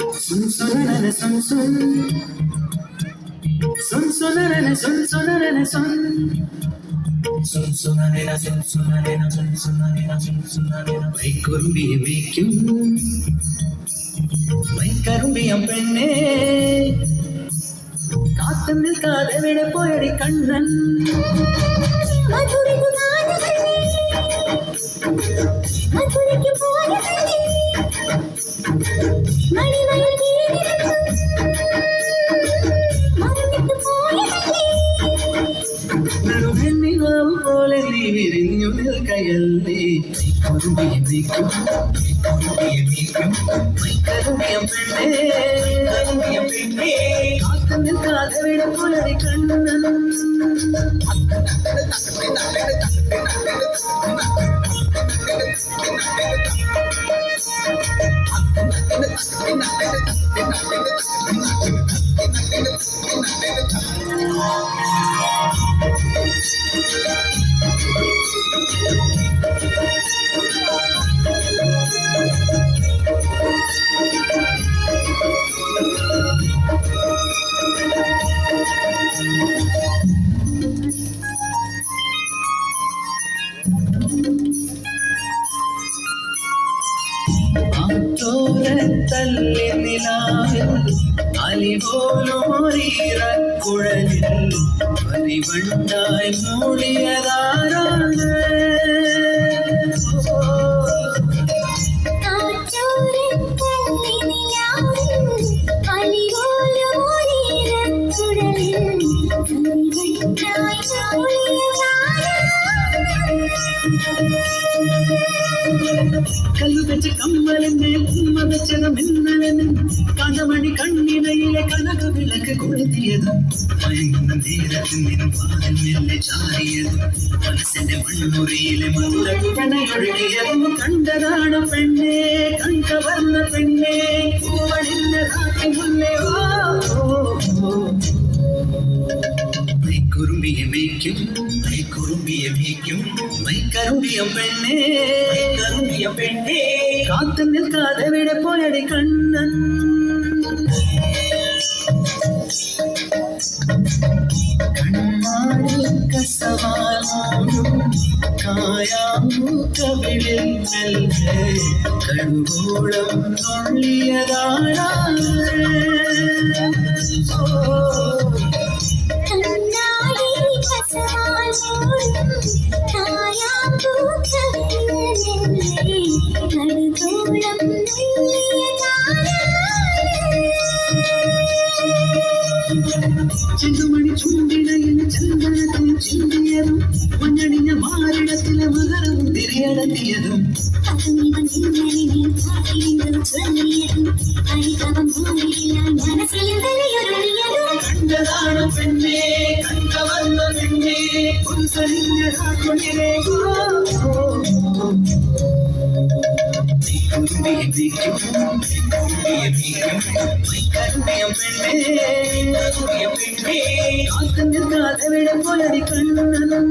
Sun sunarene sun sun. Sun sunarene sun sunarene sun. Sun sunarena sun sunarena sun sunarena sun sunarena. വൈക്കുറുമ്പിയെ വിളിക്കും വൈക്കറുമ്പിയം പെണ്ണേ കാത്തു നിൽക്കാതെ എവിടെ പോയടി കണ്ണൻ പോലെ നീ വിരിഞ്ഞു നിൽക്കയല്ലേ കുറുമ്പിയെ നീക്കും കരുമ്പിയം പെണ്ണേ കാത്തു നിൽക്കാതെ എവിടെ പോയടി കണ്ണൻ തല്ലി നിലാവിൽ അലിപോലുമൊരീറക്കുഴലിൽ പരിവണ്ടായി മൂളിയതാരാണ് കല്ലു വെച്ച കമ്മലിന്റെ ഉമ്മ വെച്ചത് മിന്നലന് കഥമണി കണ്ണിനയിലെ കനക വിളക്ക് കൊളുത്തിയതും മയങ്ങുന്ന നേരത്തിൽ നിൻപാതിൽ മെല്ലെ ചാരിയതും മനസ്സിന്റെ മൺമുറിയിലെ മധുരൊഴുകിയതും കണ്ടതാണ് പെണ്ണേ കണ്ടവർന്ന പെണ്ണേ പൂവണിഞ്ഞതാക്കി മുന്നേ കുറുമ്പിയെ മേയ്ക്കും വൈക്കറുമ്പിയം പെണ്ണേ കാത്തു നിൽക്കാതെ എവിടെ പോയടി കണ്ണൻ കണ്ണാടിൽ കസവാലും കായാമൂക്കവിളിൽ മെല്ലെ കടുകോളം നുള്ളിയതാണ് ചെണ്ടുമണി ചൂണ്ടിടയിൽ ചന്ദനത്തിൽ ചിന്തിയതും മഞ്ഞണിഞ്ഞ മാറിടത്തിലെ മകരവും തിരിയടത്തിയതും കണ്ടതാണ് പെണ്ണേ കണ്ടവന്ന പെണ്ണേ പുരുഷനിഞ്ഞ പെണ്ണേ കാത്തു നിൽക്കാതെ എവിടെ പോയടി കണ്ണൻ